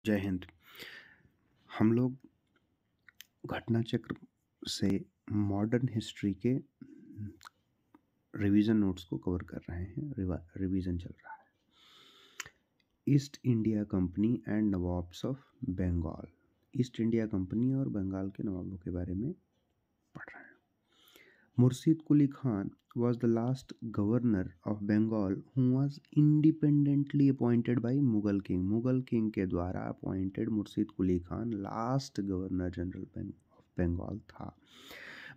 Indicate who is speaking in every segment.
Speaker 1: जय हिंद। हम लोग घटना चक्र से मॉडर्न हिस्ट्री के रिवीजन नोट्स को कवर कर रहे हैं। रिवीजन चल रहा है। East India Company and nawabs of Bengal. East India Company और बंगाल के नवाबों के बारे में पढ़ रहे हैं। मुर्शिद Quli Khan was the last governor of Bengal who was independently appointed by Mughal king. Mughal king के द्वारा appointed Murshid Quli Khan last governor general of Bengal था।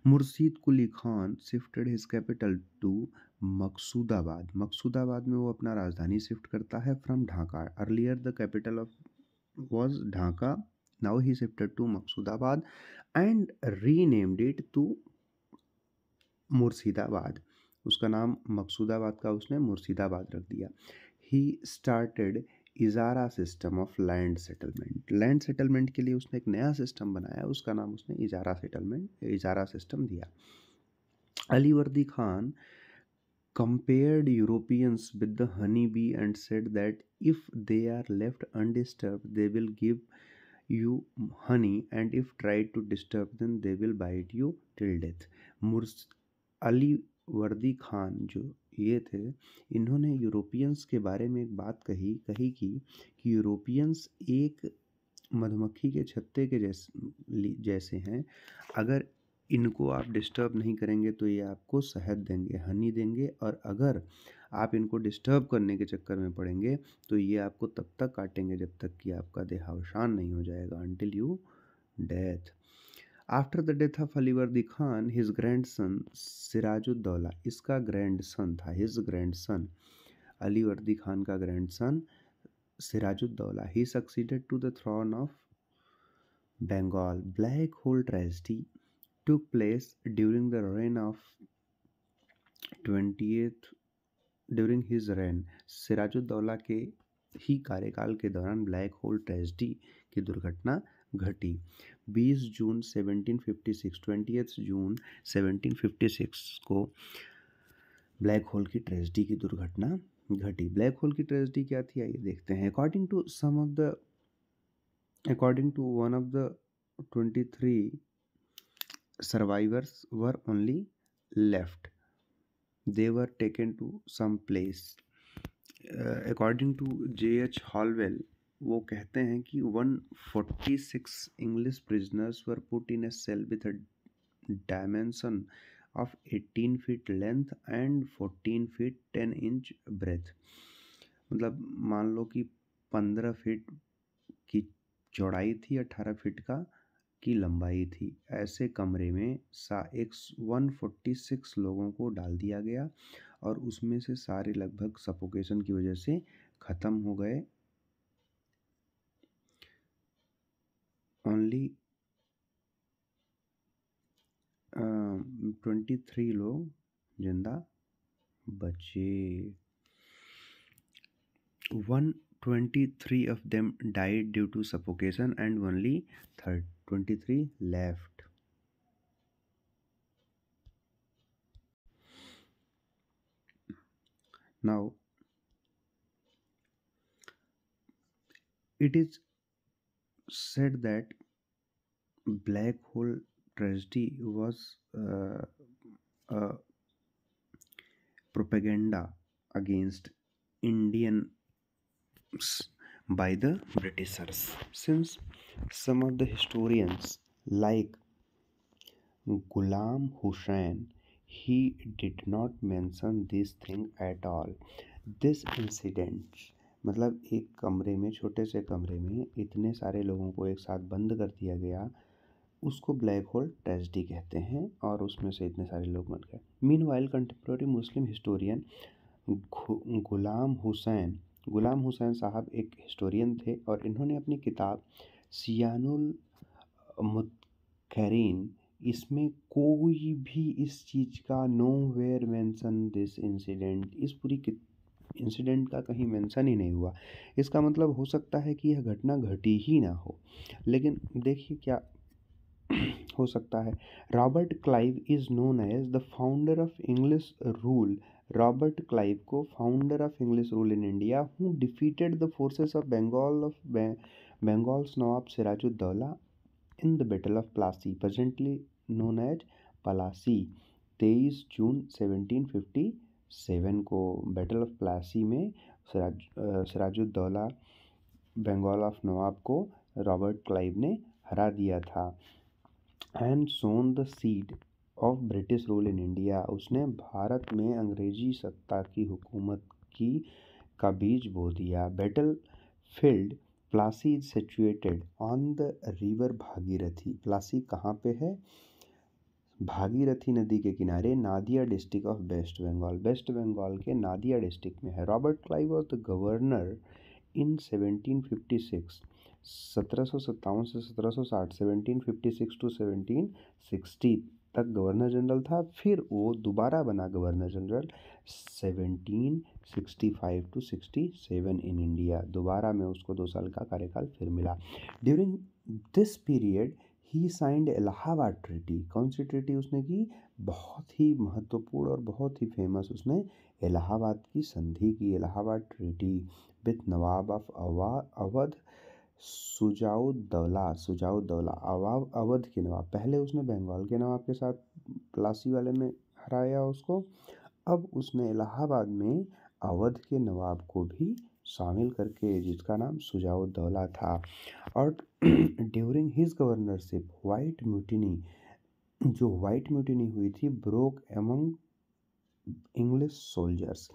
Speaker 1: Murshid Quli Khan shifted his capital to Maqsudabad. Maqsudabad में वो अपना राजधानी शिफ्ट करता है from Dhaka. Earlier the capital of was Dhaka. Now he shifted to Maqsudabad and renamed it to Murshidabad. उसका नाम मकसूदाबाद का उसने मुर्शिदाबाद रख दिया। He started Ijara system of land settlement. Land settlement के लिए उसने एक नया सिस्टम बनाया, उसका नाम उसने इजारा सिस्टम दिया। Alivardi Khan compared Europeans with the honeybee and said that if they are left undisturbed they will give you honey and if tried to disturb them they will bite you till death. Alivardi Khan जो ये थे, इन्होंने Europeans के बारे में एक बात कही कि यूरोपियंस एक मधुमक्खी के छत्ते के जैसे हैं। अगर इनको आप डिस्टर्ब नहीं करेंगे तो ये आपको शहद देंगे, हनी देंगे, और अगर आप इनको डिस्टर्ब करने के चक्कर में पड़ेंगे तो ये आपको तब तक काटेंगे जब तक कि आपका देहावसान नहीं हो जाएगा, until you death. After the death of Alivardi Khan, his grandson Siraj-ud-Daulah, इसका ग्रैंडसन था, his grandson, अलीवर्दी खान का grandson Sirajuddaulah, he succeeded to the throne of Bengal. Black hole tragedy took place during the reign of 20th. During his reign, Sirajuddaulah के ही कार्यकाल के दौरान black hole tragedy की दुर्घटना घटी। 20 जून 1756, 20 जून 1756 को ब्लैक होल की ट्रेजेडी की दुर्घटना घटी। ब्लैक होल की ट्रेजेडी क्या थी, आइए देखते हैं। According to one of the 23 survivors were only left. They were taken to some place. According to J.H. Halwell, वो कहते हैं कि 146 English prisoners were put in a cell with a dimension of 18 feet length and 14 feet 10 inch breadth. मतलब मान लो कि 15 feet की चौड़ाई थी, 18 फीट की लंबाई थी। ऐसे कमरे में 146 लोगों को डाल दिया गया और उसमें से सारे लगभग सफोकेशन की वजह से ख़त्म हो गए। ओनली 23 लोग जिंदा बचे। 123 of them died due to suffocation and only 23 left. Now it is said that black hole tragedy was a propaganda against Indians by the Britishers, since some of the historians like Ghulam Hussain, he did not mention this thing at all. This incident, मतलब एक कमरे में, छोटे से कमरे में इतने सारे लोगों को एक साथ बंद कर दिया गया, उसको ब्लैक होल ट्रेजेडी कहते हैं और उसमें से इतने सारे लोग मर गए। मीनवाइल कंटेम्प्रेरी मुस्लिम हिस्टोरियन गुलाम हुसैन साहब एक हिस्टोरियन थे और इन्होंने अपनी किताब सियानुल मुत्करीन, इसमें कोई भी इस चीज़ का नोवेयर मेंशन दिस इंसिडेंट, इस पूरी इंसिडेंट का कहीं मेंशन ही नहीं हुआ। इसका मतलब हो सकता है कि यह घटना घटी ही ना हो, लेकिन देखिए क्या हो सकता है। Robert Clive is known as the founder of English rule. Robert Clive को founder of English rule in India who defeated the forces of Bengal's Nawab Sirajuddaulah in the Battle of Plassey, presently known as Palashi, 23 June 1757 को battle of Plassey में Siraj-ud-Daulah Bengal of नवाब को Robert Clive ने हरा दिया था। And sown the seed of British rule in India, उसने भारत में अंग्रेजी सत्ता की हुकूमत का बीज बो दिया। Battle field Plassey is situated on the river Bhagirathi, Plassey कहाँ पे है? भागीरथी नदी के किनारे, नादिया डिस्ट्रिक्ट ऑफ वेस्ट बंगाल, वेस्ट बंगाल के नादिया डिस्ट्रिक्ट में है। Robert Clive was the governor in 1756, 1757 से 1760, 1756 टू 1760 तक गवर्नर जनरल था। फिर वो दोबारा बना governor general 1765 to 67 in India, दोबारा में उसको 2 साल का कार्यकाल फिर मिला। During this period he signed Allahabad treaty, कौन सी ट्रीटी उसने की? बहुत ही महत्वपूर्ण और बहुत ही फेमस, उसने इलाहाबाद की संधि की, Allahabad treaty with Nawab of Awadh Shuja-ud-Daula, Awadh के नवाब। पहले उसने बंगाल के नवाब के साथ प्लासी वाले में हराया उसको, अब उसने इलाहाबाद में अवध के नवाब को भी शामिल करके, जिसका नाम सुजाउद्दौला था। और during his governorship white mutiny, जो वाइट म्यूटिनी हुई थी, broke among English soldiers,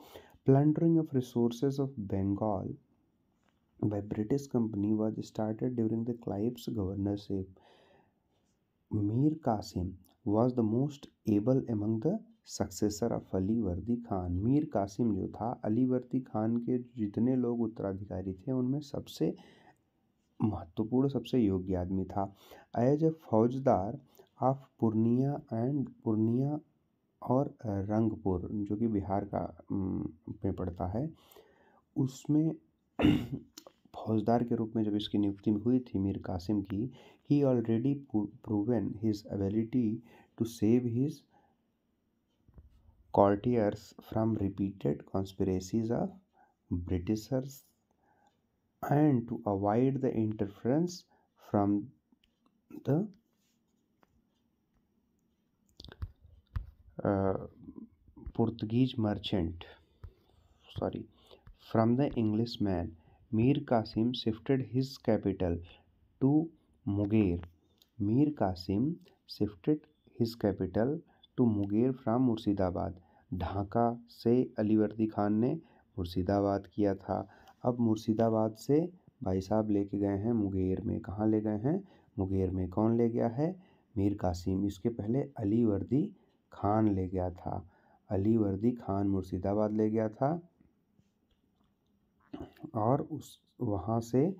Speaker 1: plundering of resources of Bengal by British company was started during the Clive's governorship. Mir Qasim was the most able among the successor of Ali Wardi Khan. Mir Qasim जो था, अली वर्दी खान के जितने लोग उत्तराधिकारी थे उनमें सबसे महत्वपूर्ण, सबसे योग्य आदमी था। एज ए फौजदार ऑफ पूर्णिया और रंगपुर, जो कि बिहार का में पड़ता है, उसमें फौजदार के रूप में जब इसकी नियुक्ति हुई थी मीर कासिम की, he already proven his ability to save his courtiers from repeated conspiracies of Britishers and to avoid the interference from the Portuguese merchant, from the Englishman. Mir Qasim shifted his capital to Munger. Mir Qasim shifted his capital to Munger from Murshidabad. Dhaka से अलीवर्दी खान ने मुर्शिदाबाद किया था। अब मुर्शिदाबाद से भाई साहब लेके गए हैं मुंगेर में। कहाँ ले गए हैं? मुंगेर में। कौन ले गया है? मीर कासिम। इसके पहले अलीवर्दी खान ले गया था। अलीवर्दी खान मुर्शिदाबाद ले गया था और वहाँ से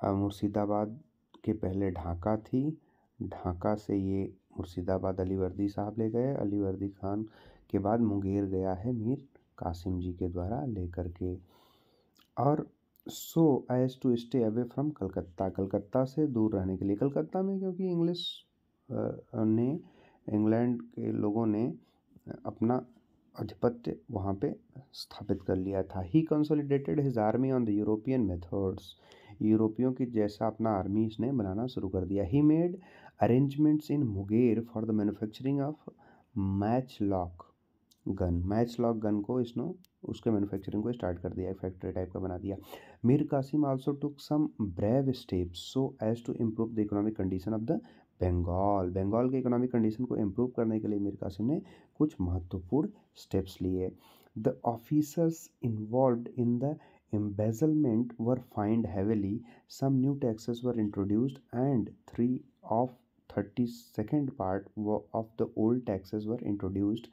Speaker 1: मुर्शिदाबाद के पहले ढाका थी, ढाका से ये मुर्शिदाबाद अलीवर्दी साहब ले गए। अलीवर्दी खान के बाद मुंगेर गया है मीर कासिम जी के द्वारा लेकर के। और so as to stay away from Calcutta, Calcutta से दूर रहने के लिए। कलकत्ता में क्योंकि इंग्लैंड के लोगों ने अपना आधिपत्य वहाँ पे स्थापित कर लिया था। He consolidated his army on the European methods, यूरोपियों की जैसा अपना आर्मी इसने बनाना शुरू कर दिया। He made arrangements in Munger for the manufacturing of matchlock gun को इसने उसके मैन्युफैक्चरिंग को स्टार्ट कर दिया, फैक्ट्री टाइप का बना दिया। Mir Qasim also took some brave steps so as to improve the economic condition of the Bengal के इकोनॉमिक कंडीशन को इम्प्रूव करने के लिए मीर कासिम ने कुछ महत्वपूर्ण स्टेप्स लिए। The officers involved in the embezzlement were fined heavily. Some new taxes were introduced and 3/32 part of the old taxes were introduced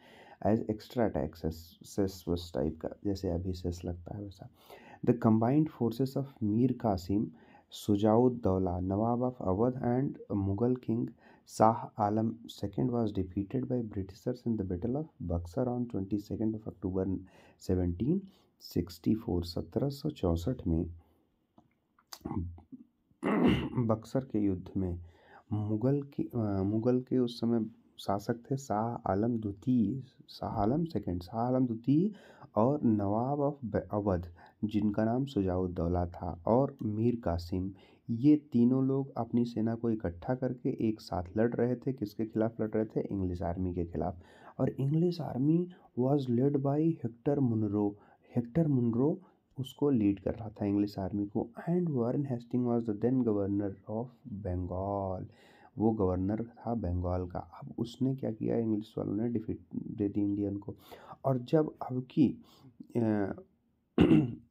Speaker 1: as extra taxes, cess वस टाइप का, जैसे अभी सेस लगता है वैसा। The combined forces of Mir Qasim, Sujaud-Dawla, Nawab of Awadh and Mughal king Shah Alam II was defeated by Britishers in the Battle of Buxar on 22nd of October 1764। 1764 में बक्सर के युद्ध में मुगल के उस समय शासक थे शाह आलम द्वितीय और नवाब ऑफ अवध, जिनका नाम सुजाउद्दौला था, और मीर कासिम, ये तीनों लोग अपनी सेना को इकट्ठा करके एक साथ लड़ रहे थे। किसके खिलाफ लड़ रहे थे? इंग्लिश आर्मी के खिलाफ। और English army was led by Hector Munro. Hector Munro उसको लीड कर रहा था इंग्लिश आर्मी को। And Warren Hasting was the then governor of Bengal. वो गवर्नर था बंगाल का। अब उसने क्या किया, इंग्लिश वालों ने डिफीट दे दी इंडियन को। और जब अब की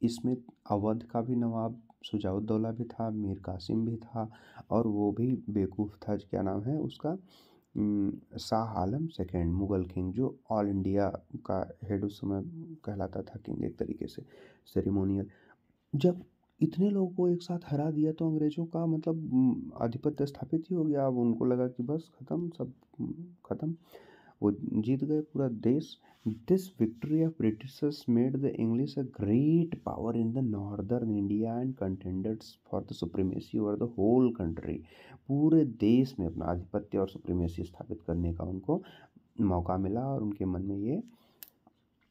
Speaker 1: इसमें अवध का भी नवाब शुजाउद्दौला भी था, मीर कासिम भी था, और वो भी बेवकूफ़ था, क्या नाम है उसका, शाह आलम सेकेंड, मुगल किंग, जो ऑल इंडिया का हेड उस समय कहलाता था, किंग एक तरीके से सेरेमोनियल। जब इतने लोगों को एक साथ हरा दिया तो अंग्रेजों का मतलब आधिपत्य स्थापित ही हो गया। अब उनको लगा कि बस खत्म, सब खत्म, वो जीत गए पूरा देश। This victory of Britishers made the English a great power in the northern India and contenders for the supremacy over the whole country. पूरे देश में अपना आधिपत्य और सुप्रीमेसी स्थापित करने का उनको मौका मिला। और उनके मन में ये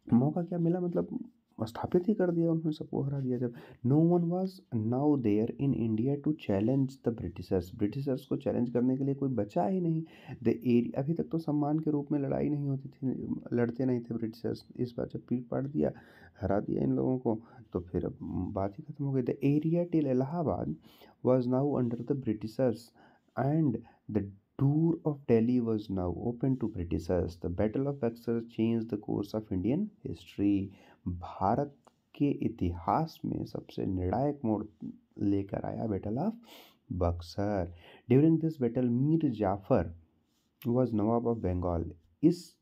Speaker 1: मौका क्या मिला, मतलब स्थापित ही कर दिया उन्होंने, सबको हरा दिया। जब no one was now there in India to challenge the Britishers, Britishers को चैलेंज करने के लिए कोई बचा ही नहीं। द एरिया, अभी तक तो सम्मान के रूप में लड़ाई नहीं होती थी, लड़ते नहीं थे ब्रिटिशर्स। इस बार जब पीट पाट दिया, हरा दिया इन लोगों को, तो फिर अब बात ही खत्म हो गई। The area till Allahabad was now under the Britishers and the tour of Delhi was now open to Britishers. The Battle of Bexar changed the course of Indian history. भारत के इतिहास में सबसे निर्णायक मोड़ लेकर आया battle of Buxar. During this battle Mir Jafar was nawab of Bengal. इस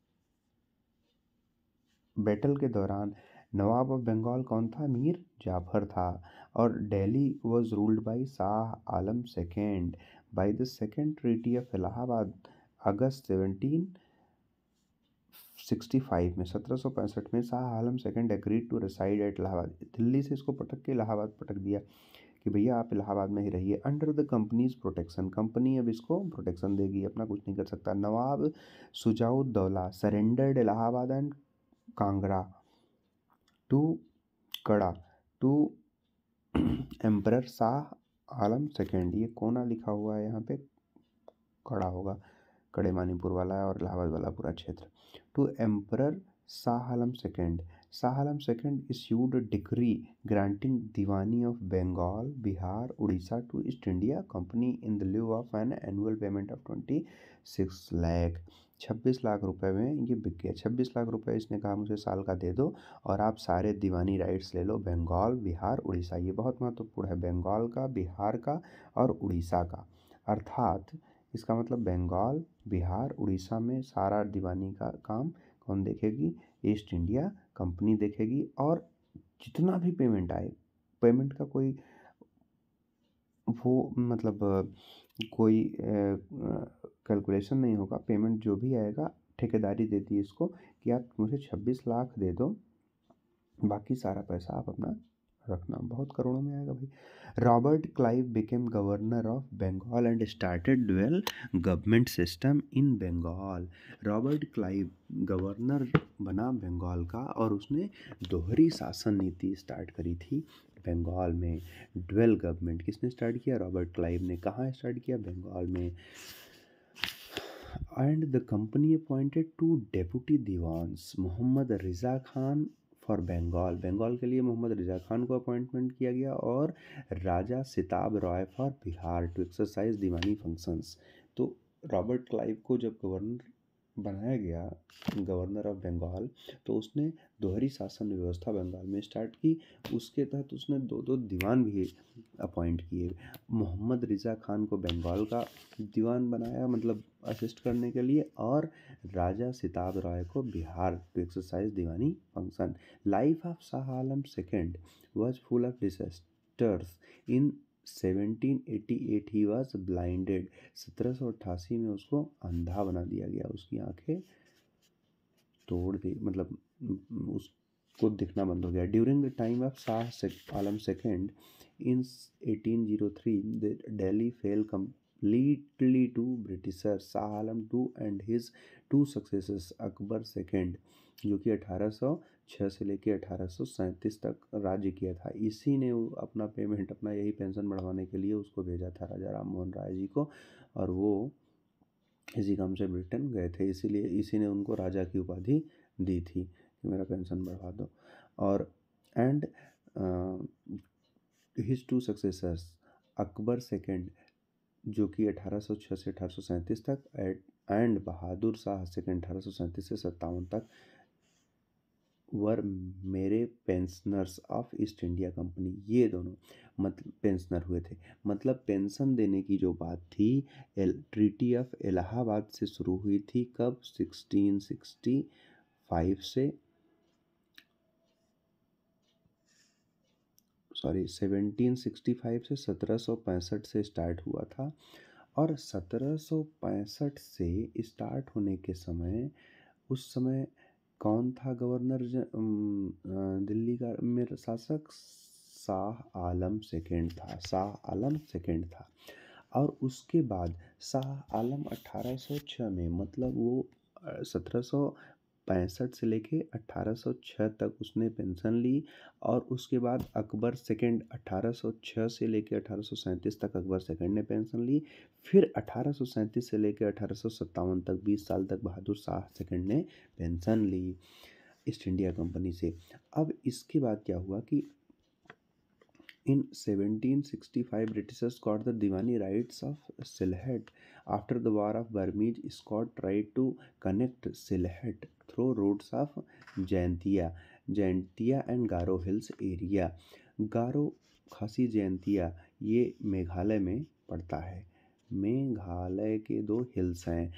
Speaker 1: बैटल के दौरान नवाब ऑफ बंगाल कौन था? मीर जाफर था। और Delhi was ruled by Shah Alam second. By the second treaty of Allahabad August 1765 में, 1765 में Shah Alam second agreed to reside at Allahabad. Delhi से इसको पटक के इलाहाबाद पटक दिया कि भैया आप इलाहाबाद में ही रहिए, under the company's protection. Company अब इसको प्रोटेक्शन देगी, अपना कुछ नहीं कर सकता। Nawab Shujauddaula surrendered Allahabad and Kangra to Kara to emperor Shah Alam second. ये कोना लिखा हुआ है यहाँ पे, कड़ा होगा, कड़े मानीपुर वाला है, और इलाहाबाद वाला पूरा क्षेत्र। To emperor Shah Alam second. Shah Alam second issued decree granting diwani of Bengal, Bihar, Orissa to East India Company in the lieu of an annual payment of 26 lakh. 26 lakh रुपए में ये बिक गया। 26 लाख रुपए इसने कहा मुझे साल का दे दो, और आप सारे दीवानी राइट्स ले लो, बंगाल, बिहार, उड़ीसा। ये बहुत महत्वपूर्ण है, बंगाल का, बिहार का और उड़ीसा का। अर्थात इसका मतलब बंगाल, बिहार, उड़ीसा में सारा दीवानी का काम कौन देखेगी? ईस्ट इंडिया कंपनी देखेगी। और जितना भी पेमेंट आए, पेमेंट का कोई वो मतलब कोई कैलकुलेशन नहीं होगा। पेमेंट जो भी आएगा, ठेकेदारी देती है इसको कि आप मुझे 26 लाख दे दो, बाकी सारा पैसा आप अपना रखना। बहुत करोड़ों में आएगा भाई। Robert Clive became governor of Bengal and started dual government system in Bengal. Robert Clive governor बना बंगाल का, और उसने दोहरी शासन नीति स्टार्ट करी थी बंगाल में। ड्यूअल गवर्नमेंट किसने स्टार्ट किया? रॉबर्ट क्लाइव ने। कहाँ स्टार्ट किया? बंगाल में। And the company appointed 2 deputy diwans, Mohammad Reza Khan for Bengal. Bengal के लिए मोहम्मद रिजा खान को अपॉइंटमेंट किया गया, और Raja Sitab Roy for Bihar to exercise diwani functions. तो रॉबर्ट क्लाइव को जब गवर्नर बनाया गया, गवर्नर ऑफ बंगाल, तो उसने दोहरी शासन व्यवस्था बंगाल में स्टार्ट की। उसके तहत उसने 2-2 दीवान भी अपॉइंट किए। मोहम्मद रिजा खान को बंगाल का दीवान बनाया, मतलब असिस्ट करने के लिए, और राजा सिताब रॉय को Bihar to exercise diwani function. Life of Shah Alam second was full of disasters. In 1788 he was blinded. 1788 में उसको अंधा बना दिया गया, उसकी आंखें तोड़ दी, मतलब उसको दिखना बंद हो गया। During the time of Shah Alam second in 1803 Delhi fail completely to Britishers. Shah Alam II and his 2 successors Akbar second, जो कि 1800 1806 से लेके 1837 तक राज्य किया था। इसी ने अपना पेमेंट, अपना यही पेंशन बढ़वाने के लिए उसको भेजा था राजा राम मोहन राय जी को, और वो इसी काम से ब्रिटेन गए थे, इसीलिए इसी ने उनको राजा की उपाधि दी थी कि मेरा पेंशन बढ़वा दो। और and his two successors, Akbar second जो कि 1806 से 1837 तक, एंड बहादुर शाह सेकेंड 1837 से 57 तक वर मेरे pensioners of east India company. ये दोनों मतलब पेंशनर हुए थे। मतलब पेंशन देने की जो बात थी ट्रीटी ऑफ इलाहाबाद से शुरू हुई थी। कब? 1665 से 1765 से 1765 से स्टार्ट हुआ था। और 1765 से स्टार्ट होने के समय, उस समय कौन था गवर्नर दिल्ली का मेरा शासक? शाह आलम सेकेंड था। शाह आलम सेकेंड था। और उसके बाद शाह आलम 1806 में, मतलब वो 1765 से लेके 1806 तक उसने पेंशन ली। और उसके बाद अकबर सेकेंड 1806 से लेके 1837 तक अकबर सेकेंड ने पेंशन ली। फिर 1837 से लेके 1857 तक 20 साल तक बहादुर शाह सेकेंड ने पेंशन ली ईस्ट इंडिया कंपनी से। अब इसके बाद क्या हुआ कि in 1765 Britishers got the Diwani rights of Sylhet. After the War of Burmese, Scott tried to connect Sylhet through roads of Jaintia and Garo Hills area. गारो खासी जयंतिया ये मेघालय में पड़ता है। मेघालय के दो हिल्स हैं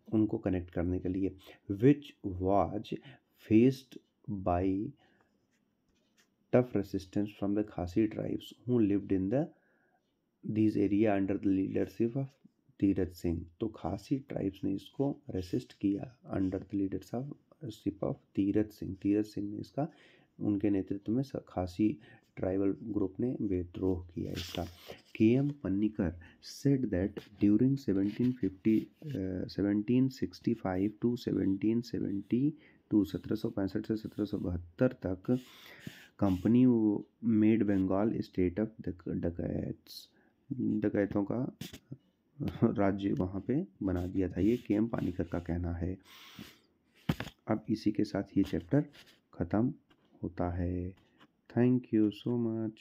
Speaker 1: उनको कनेक्ट करने के लिए, which was faced by tough resistance from the Khasi tribes who lived in these area under the leadership of Tirath Singh. तो खासी ट्राइब्स ने इसको रेसिस्ट किया under the leadership of Tirath Singh. Tirath Singh ने इसका, उनके नेतृत्व में खासी ट्राइबल ग्रुप ने विद्रोह किया इसका। K M. Panikkar said that during 1765 to 1772 1765 से 1772 तक company made Bengal state of dacoits, डकैतों का राज्य वहाँ पे बना दिया था। ये के.एम. पानीकर का कहना है। अब इसी के साथ ये चैप्टर ख़त्म होता है। Thank you so much.